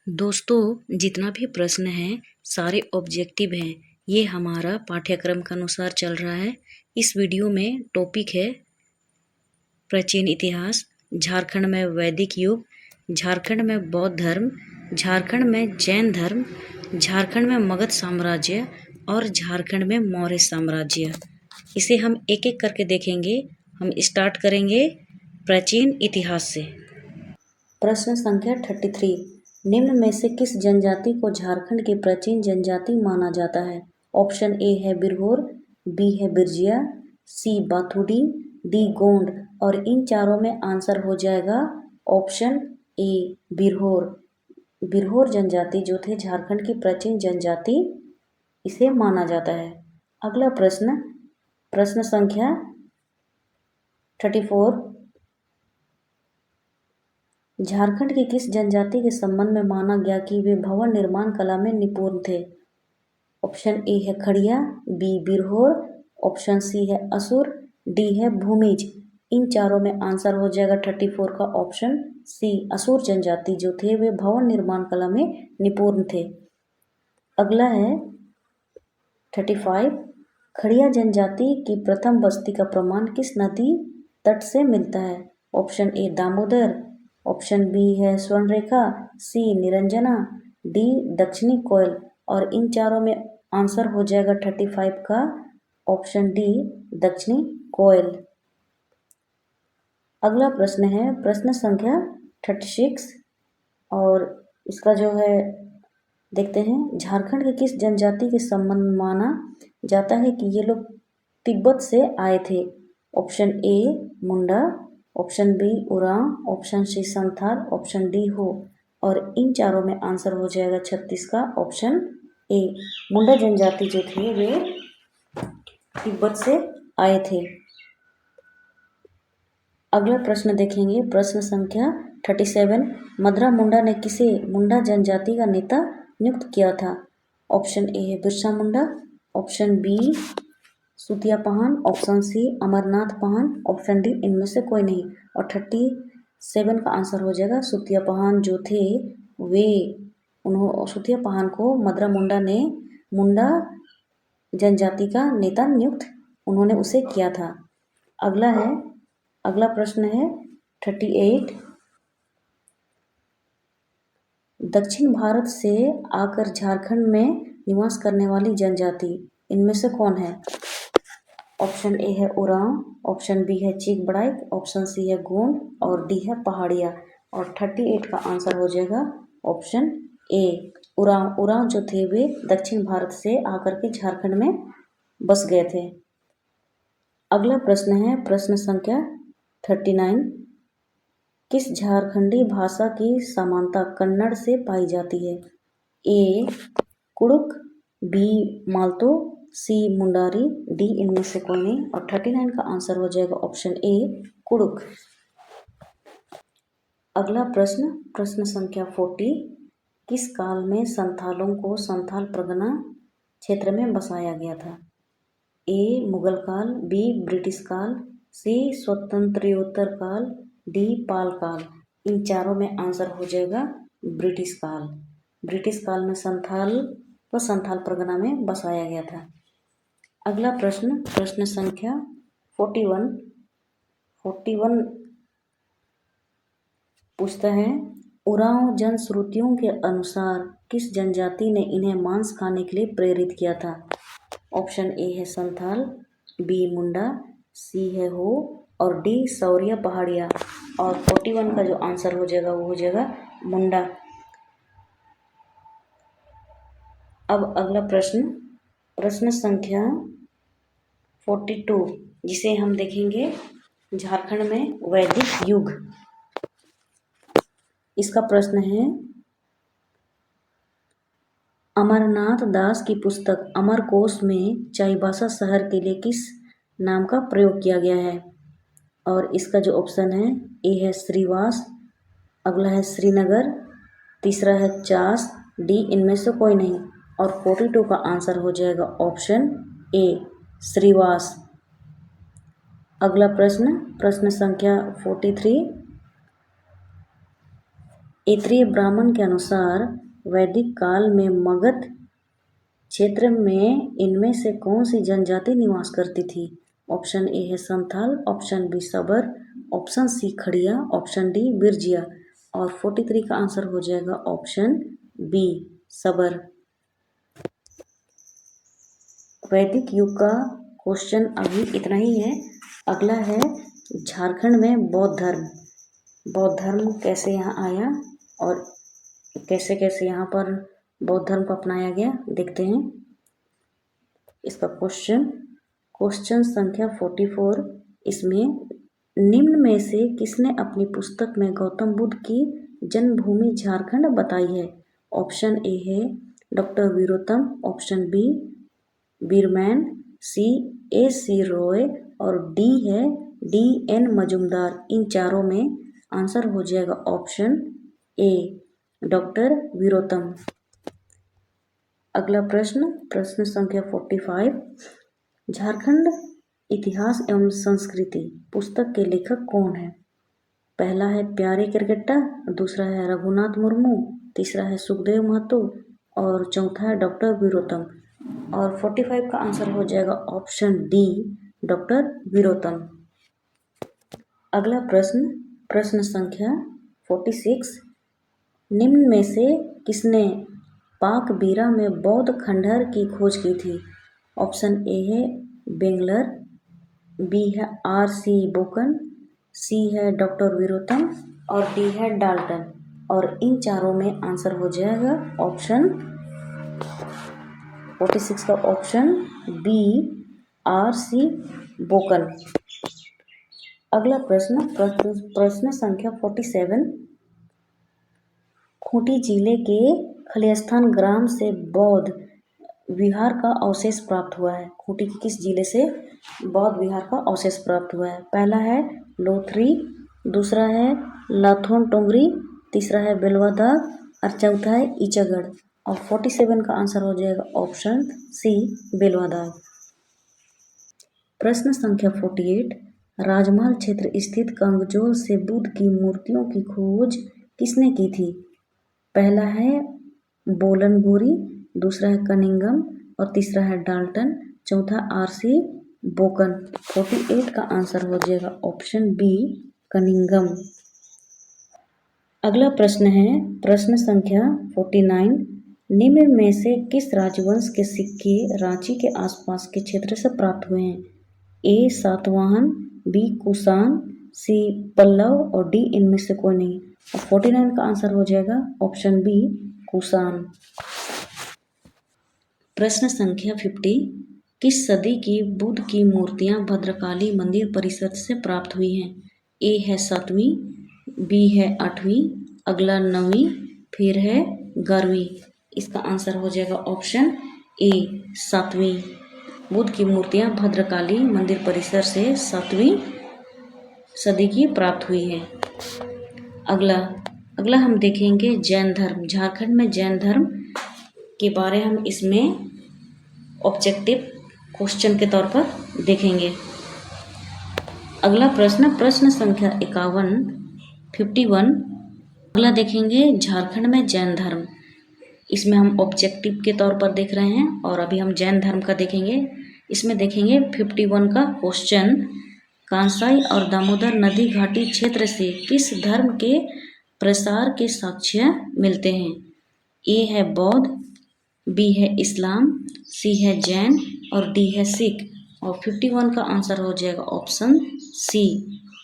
दोस्तों, जितना भी प्रश्न हैं सारे ऑब्जेक्टिव हैं। ये हमारा पाठ्यक्रम के अनुसार चल रहा है। इस वीडियो में टॉपिक है प्राचीन इतिहास, झारखंड में वैदिक युग, झारखंड में बौद्ध धर्म, झारखंड में जैन धर्म, झारखंड में मगध साम्राज्य और झारखंड में मौर्य साम्राज्य। इसे हम एक एक करके देखेंगे। हम स्टार्ट करेंगे प्राचीन इतिहास से। प्रश्न संख्या 33, निम्न में से किस जनजाति को झारखंड की प्राचीन जनजाति माना जाता है? ऑप्शन ए है बिरहोर, बी है बिरजिया, सी बाथुडी, डी गोंड। और इन चारों में आंसर हो जाएगा ऑप्शन ए बिरहोर। बिरहोर जनजाति जो थे झारखंड की प्राचीन जनजाति, इसे माना जाता है। अगला प्रश्न, प्रश्न संख्या 34, झारखंड की किस जनजाति के संबंध में माना गया कि वे भवन निर्माण कला में निपुण थे? ऑप्शन ए है खड़िया, बी बिरहोर, ऑप्शन सी है असुर, डी है भूमिज। इन चारों में आंसर हो जाएगा 34 का ऑप्शन सी, असुर जनजाति जो थे वे भवन निर्माण कला में निपुण थे। अगला है 35, खड़िया जनजाति की प्रथम बस्ती का प्रमाण किस नदी तट से मिलता है? Option A Damodar, option B है स्वर्णरेखा, सी निरंजना, डी दक्षिणी कोयल। और इन चारों में आंसर हो जाएगा 35 का ऑप्शन डी दक्षिणी कोयल। अगला प्रश्न है प्रश्न संख्या 36 और इसका जो है देखते हैं। झारखंड के किस जनजाति के संबंध में माना जाता है कि ये लोग तिब्बत से आए थे? Option A Munda, option B Oraon, option C Santhal, option D Ho. और इन चारों में आंसर हो जाएगा 36 का ऑप्शन ए, मुंडा जनजाति जो थे वे तिब्बत से आए थे। अगला प्रश्न देखेंगे प्रश्न संख्या 37, मदरा मुंडा ने किसे मुंडा जनजाति का नेता नियुक्त किया था? ऑप्शन ए है बिरसा मुंडा, ऑप्शन बी सुतिया पहान, ऑप्शन सी अमरनाथ पहान, ऑप्शन डी इनमें से कोई नहीं। और 37 का आंसर हो जाएगा सुतिया पहान जो थे वे सुतिया पहान को मदरा मुंडा ने मुंडा जनजाति का नेता नियुक्त उन्होंने उसे किया था। अगला प्रश्न है 38, दक्षिण भारत से आकर झारखंड में निवास करने वाली जनजाति इनमें से कौन है? ऑप्शन ए है उरांव, ऑप्शन बी है चीक बड़ाइक, ऑप्शन सी है गोंड और डी है पहाड़िया। और 38 का आंसर हो जाएगा ऑप्शन ए उरांव। उरांव जो थे वे दक्षिण भारत से आकर के झारखंड में बस गए थे। अगला प्रश्न है प्रश्न संख्या 39, किस झारखंडी भाषा की समानता कन्नड़ से पाई जाती है? ए कुड़ुक, बी मालतो, सी मुंडारी, डी इनमें से कोई नहीं। और 39 का आंसर हो जाएगा ऑप्शन ए कुड़ुक। अगला प्रश्न, प्रश्न संख्या 40, किस काल में संथालों को संथाल परगना क्षेत्र में बसाया गया था? ए मुगल काल, बी ब्रिटिश काल, सी स्वतंत्रोत्तर काल, डी पाल काल। इन चारों में आंसर हो जाएगा ब्रिटिश काल। ब्रिटिश काल में संथाल को संथाल परगना में बसाया गया था। अगला प्रश्न, प्रश्न संख्या 41 पूछता है, उरांव जनश्रुतियों के अनुसार किस जनजाति ने इन्हें मांस खाने के लिए प्रेरित किया था? ऑप्शन ए है संथाल, बी मुंडा, सी है हो और डी सौरिया पहाड़िया। और 41 का जो आंसर हो जाएगा वो हो जाएगा मुंडा। अब अगला प्रश्न, प्रश्न संख्या 42 जिसे हम देखेंगे झारखंड में वैदिक युग। इसका प्रश्न है, अमरनाथ दास की पुस्तक अमरकोश में चाईबासा शहर के लिए किस नाम का प्रयोग किया गया है? और इसका जो ऑप्शन है ए है श्रीवास, अगला है श्रीनगर, तीसरा है चास, डी इनमें से कोई नहीं। और 42 का आंसर हो जाएगा ऑप्शन ए श्रीवास। अगला प्रश्न, प्रश्न संख्या 43, ऐत्रेय ब्राह्मण के अनुसार वैदिक काल में मगध क्षेत्र में इनमें से कौन सी जनजाति निवास करती थी? ऑप्शन ए है संथाल, ऑप्शन बी सबर, ऑप्शन सी खड़िया, ऑप्शन डी बिरजिया। और 43 का आंसर हो जाएगा ऑप्शन बी सबर। वैदिक युग का क्वेश्चन अभी इतना ही है। अगला है झारखंड में बौद्ध धर्म। बौद्ध धर्म कैसे यहाँ आया और कैसे कैसे यहाँ पर बौद्ध धर्म को अपनाया गया, देखते हैं इसका क्वेश्चन संख्या 44। इसमें निम्न में से किसने अपनी पुस्तक में गौतम बुद्ध की जन्मभूमि झारखंड बताई है? ऑप्शन ए है डॉक्टर वीरोतम, ऑप्शन बी बीरमैन, सी A.C. रॉय और डी है D.N. मजुमदार। इन चारों में आंसर हो जाएगा ऑप्शन ए डॉक्टर वीरोतम। अगला प्रश्न संख्या 45। झारखंड इतिहास एवं संस्कृति पुस्तक के लेखक कौन है? पहला है प्यारे क्रिकेटा, दूसरा है रघुनाथ मुर्मू, तीसरा है सुखदेव महतो और चौथा है डॉक्टर वीरोतम। और 45 का आंसर हो जाएगा ऑप्शन डी डॉक्टर वीरोतम। अगला प्रश्न संख्या 46। निम्न में से किसने पाक बीरा में बौद्ध खंडहर की खोज की थी? ऑप्शन ए है बेंगलर, बी है R.C. बोकन, सी है डॉक्टर वीरोतम और डी है डाल्टन। और इन चारों में आंसर हो जाएगा ऑप्शन 46 का ऑप्शन बी R.C. बोकन। अगला प्रश्न संख्या 47। खूंटी जिले के खलिस्तान ग्राम से बौद्ध विहार का अवशेष प्राप्त हुआ है? खूंटी के किस जिले से बौद्ध विहार का अवशेष प्राप्त हुआ है? पहला है लोथरी, दूसरा है लाथोन टोंगरी, तीसरा है बेलवादाग और चौथा है ईचागढ़। और 47 का आंसर हो जाएगा ऑप्शन सी बेलवादाग। प्रश्न संख्या 48। राजमहल क्षेत्र स्थित कंगजोल से बुद्ध की मूर्तियों की खोज किसने की थी? पहला है बोलनगोरी, दूसरा है कनिंगम और तीसरा है डाल्टन, चौथा R.C. बोकन। 48 का आंसर हो जाएगा ऑप्शन बी कनिंगम। अगला प्रश्न है प्रश्न संख्या 49। निम्न में से किस राजवंश के सिक्के रांची के आसपास के क्षेत्र से प्राप्त हुए हैं? ए सातवाहन, बी कुषाण, सी पल्लव और डी इनमें से कोई नहीं। और 49 का आंसर हो जाएगा ऑप्शन बी कुषाण। प्रश्न संख्या 50। किस सदी की बुद्ध की मूर्तियां भद्रकाली मंदिर परिसर से प्राप्त हुई हैं? ए है 7वीं, बी है 8वीं, अगला 9वीं, फिर है 11वीं। इसका आंसर हो जाएगा ऑप्शन ए 7वीं। बुद्ध की मूर्तियां भद्रकाली मंदिर परिसर से 7वीं सदी की प्राप्त हुई है। अगला हम देखेंगे जैन धर्म। झारखंड में जैन धर्म के बारे हम इसमें ऑब्जेक्टिव क्वेश्चन के तौर पर देखेंगे। अगला प्रश्न संख्या 51। अगला देखेंगे झारखंड में जैन धर्म। इसमें हम ऑब्जेक्टिव के तौर पर देख रहे हैं और अभी हम जैन धर्म का देखेंगे। इसमें देखेंगे 51 का क्वेश्चन। कांसाई और दामोदर नदी घाटी क्षेत्र से किस धर्म के प्रसार के साक्ष्य मिलते हैं? ए है बौद्ध, बी है इस्लाम, सी है जैन और डी है सिख। और 51 का आंसर हो जाएगा ऑप्शन सी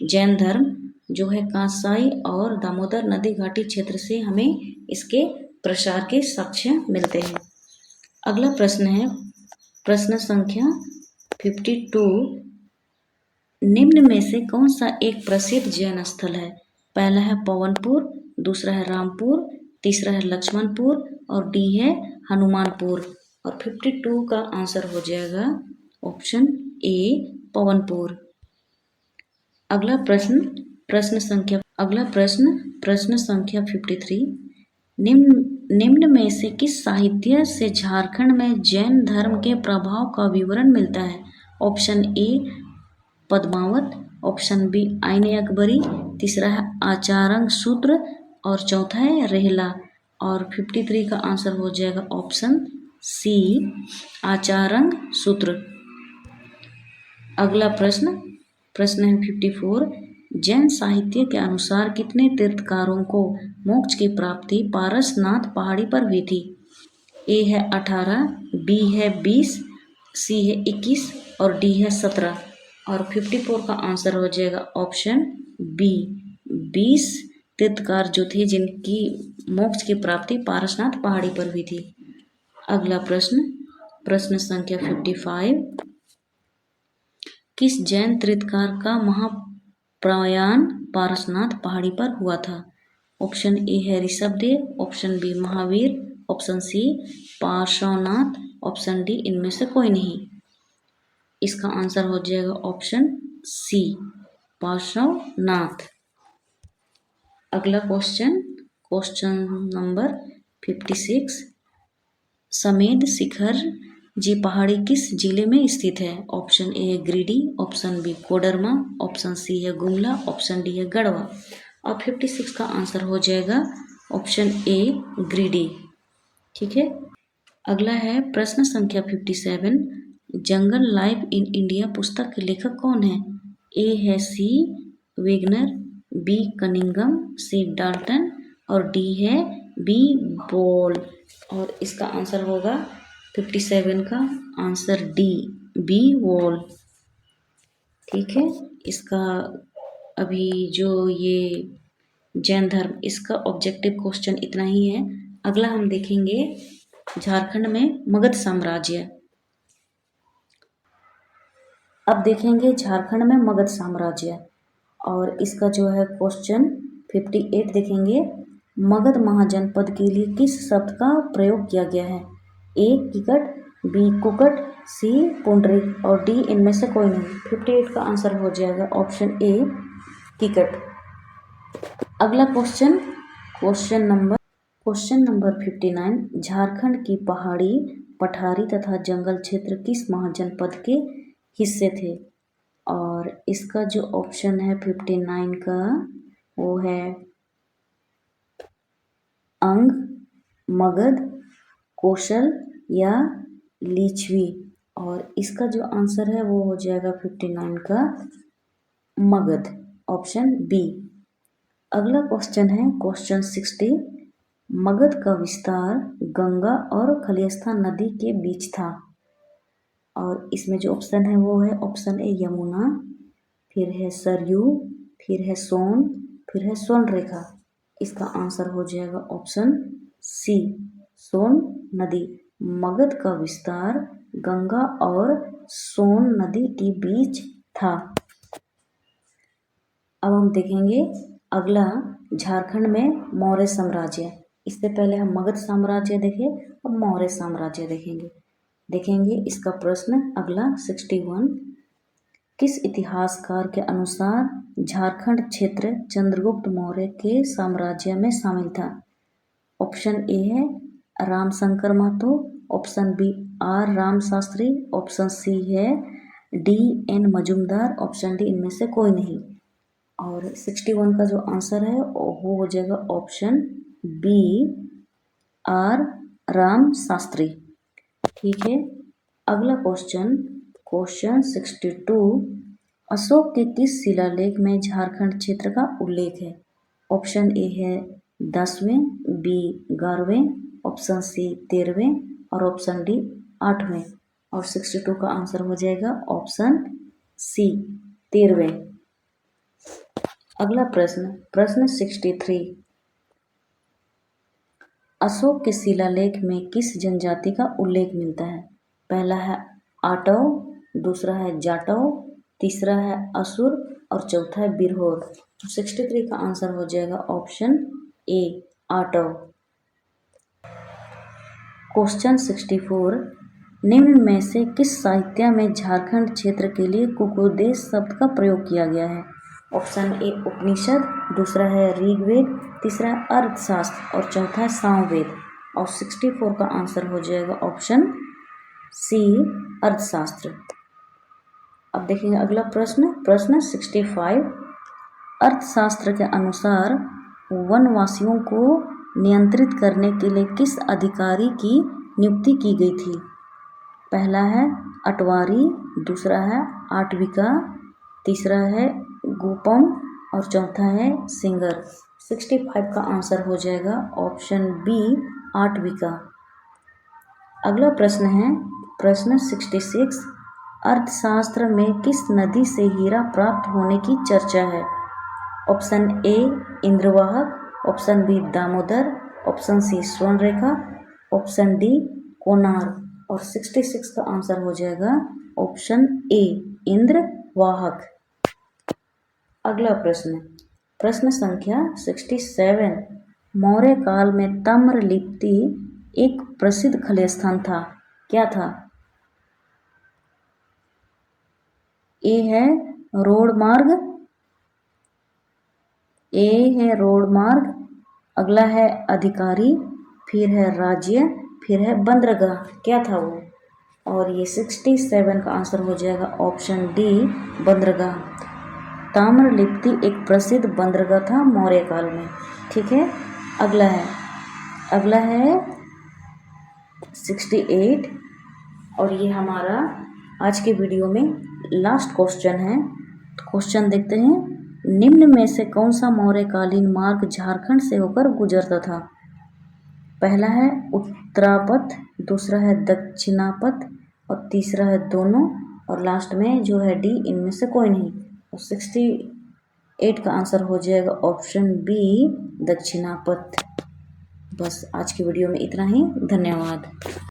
जैन धर्म, जो है कांसाई और दामोदर नदी घाटी क्षेत्र से हमें इसके प्रसार के साक्ष्य मिलते हैं। अगला प्रश्न है प्रश्न संख्या 52। निम्न में से कौन सा एक प्रसिद्ध जैन स्थल है? पहला है पवनपुर, दूसरा है रामपुर, तीसरा है लक्ष्मणपुर और डी है हनुमानपुर। और 52 का आंसर हो जाएगा ऑप्शन ए पवनपुर। अगला प्रश्न संख्या 53। निम्न में से किस साहित्य से झारखंड में जैन धर्म के प्रभाव का विवरण मिलता है? Option A Padmavat, option B Ain Akbari, तीसरा है आचार्य सूत्र और चौथा है रेहला। और 53 का आंसर हो जाएगा ऑप्शन सी, आचारंग सूत्र। अगला प्रश्न है 54। जैन साहित्य के अनुसार कितने तीर्थकारों को मोक्ष की प्राप्ति पारसनाथ पहाड़ी पर हुई थी? ए है 18, बी है 20, सी है 21 और डी है 17। और 54 का आंसर हो जाएगा ऑप्शन बी, 20 तीर्थकार जो थे जिनकी मोक्ष की प्राप्ति पारसनाथ पहाड़ी पर हुई थी। अगला प्रश्न संख्या 55। किस जैन तीर्थकार का महाप्रयाण पारसनाथ पहाड़ी पर हुआ था? ऑप्शन ए है Rishabhdev, option B Mahavir, option C Parshvanath, option D इनमें से कोई नहीं। इसका आंसर हो जाएगा ऑप्शन सी, पार्श्वनाथ। अगला क्वेश्चन नंबर 56। समेध शिखर जी पहाड़ी किस जिले में स्थित है? ऑप्शन ए है Giridih, option B Koderma, option C है गुमला, ऑप्शन डी है गढ़वा। और 56 का आंसर हो जाएगा ऑप्शन ए गिरिडीह। ठीक है। अगला है प्रश्न संख्या 57। जंगल लाइफ इन इंडिया पुस्तक के लेखक कौन है? ए है सी वेगनर, बी कनिंगम, सी डाल्टन और डी है बी बॉल। और इसका आंसर होगा 57 का आंसर डी, बी वॉल। ठीक है। इसका अभी जो ये जैन धर्म, इसका ऑब्जेक्टिव क्वेश्चन इतना ही है। अगला हम देखेंगे झारखंड में मगध साम्राज्य। अब देखेंगे झारखंड में मगध साम्राज्य और इसका जो है क्वेश्चन 58 देखेंगे। मगध महाजनपद के लिए किस शब्द का प्रयोग किया गया है? ए किकट, बी कुकट, सी पुंडरीक और डी इनमें से कोई नहीं। 58 का आंसर हो जाएगा ऑप्शन ए किकट। अगला क्वेश्चन नंबर 59। झारखंड की पहाड़ी, पठारी तथा जंगल क्षेत्र किस महाजनपद के हिस्से थे? और इसका जो ऑप्शन है 59 का वो है अंग, मगध, कौशल या लिच्छवी। और इसका जो आंसर है वो हो जाएगा 59 का मगध, ऑप्शन बी। अगला क्वेश्चन है क्वेश्चन 60। मगध का विस्तार गंगा और खलिस्ता नदी के बीच था। और इसमें जो ऑप्शन है वो है ऑप्शन ए यमुना, फिर है सरयू, फिर है सोन, फिर है स्वर्णरेखा। इसका आंसर हो जाएगा ऑप्शन सी, सोन नदी। मगध का विस्तार गंगा और सोन नदी के बीच था। अब हम देखेंगे अगला झारखंड में मौर्य साम्राज्य। इससे पहले हम मगध साम्राज्य देखे, अब मौर्य साम्राज्य देखेंगे। इसका प्रश्न अगला 61। किस इतिहासकार के अनुसार झारखंड क्षेत्र चंद्रगुप्त मौर्य के साम्राज्य में शामिल था? ऑप्शन ए है Ramshankar Mahato, option B R Ram Shastri, option C है D N Majumdar, option D इनमें से कोई नहीं। और 61 का जो आंसर है वो हो जाएगा option B, R Ram Shastri. ठीक है। अगला क्वेश्चन 62। अशोक के किस शिलालेख में झारखंड क्षेत्र का उल्लेख है? ऑप्शन ए है 10वें, बी 11वें, ऑप्शन सी 13वें और ऑप्शन डी 8वें। और 62 का आंसर हो जाएगा ऑप्शन सी, 13वें। अगला प्रश्न 63। अशोक के शिलालेख में किस जनजाति का उल्लेख मिलता है? पहला है आटव, दूसरा है जाटव, तीसरा है असुर और चौथा है बिरहोर। तो 63 का आंसर हो जाएगा ऑप्शन ए, आटव। क्वेश्चन 64। निम्न में से किस साहित्य में झारखंड क्षेत्र के लिए कुकुदेश शब्द का प्रयोग किया गया है? ऑप्शन ए उपनिषद, दूसरा है ऋग्वेद, तीसरा है अर्थशास्त्र और चौथा है सामवेद। और 64 का आंसर हो जाएगा ऑप्शन सी, अर्थशास्त्र। अब देखेंगे अगला प्रश्न 65। अर्थशास्त्र के अनुसार वनवासियों को नियंत्रित करने के लिए किस अधिकारी की नियुक्ति की गई थी? पहला है अटवारी, दूसरा है आटविका, तीसरा है गोपम और चौथा है सिंगर। 65 का आंसर हो जाएगा ऑप्शन बी आटविका। अगला प्रश्न है प्रश्न 66। अर्थशास्त्र में किस नदी से हीरा प्राप्त होने की चर्चा है? ऑप्शन ए इंद्रवाहक, option B Damodar, option C Swarnarekha, option D Konar. और 66 का आंसर हो जाएगा ऑप्शन ए इंद्रवाहक। अगला प्रश्न प्रश्न संख्या 67। मौर्य काल में ताम्रलिप्ति एक प्रसिद्ध खले स्थान था, क्या था? ए है रोड मार्ग, ए है रोड मार्ग, अगला है अधिकारी, फिर है राज्य, फिर है बंदरगाह। क्या था वो? और ये 67 का आंसर हो जाएगा ऑप्शन डी बंदरगाह। ताम्रलिप्ति एक प्रसिद्ध बंदरगाह था मौर्य काल में। ठीक है, अगला है 68 और ये हमारा आज के वीडियो में लास्ट क्वेश्चन है। क्वेश्चन देखते हैं। निम्न में से कौन सा मौर्यकालीन मार्ग झारखंड से होकर गुजरता था? पहला है उत्तरापथ, दूसरा है दक्षिणापथ और तीसरा है दोनों और लास्ट में जो है डी, इनमें से कोई नहीं। और 68 का आंसर हो जाएगा ऑप्शन बी दक्षिणापथ। बस आज की वीडियो में इतना ही। धन्यवाद।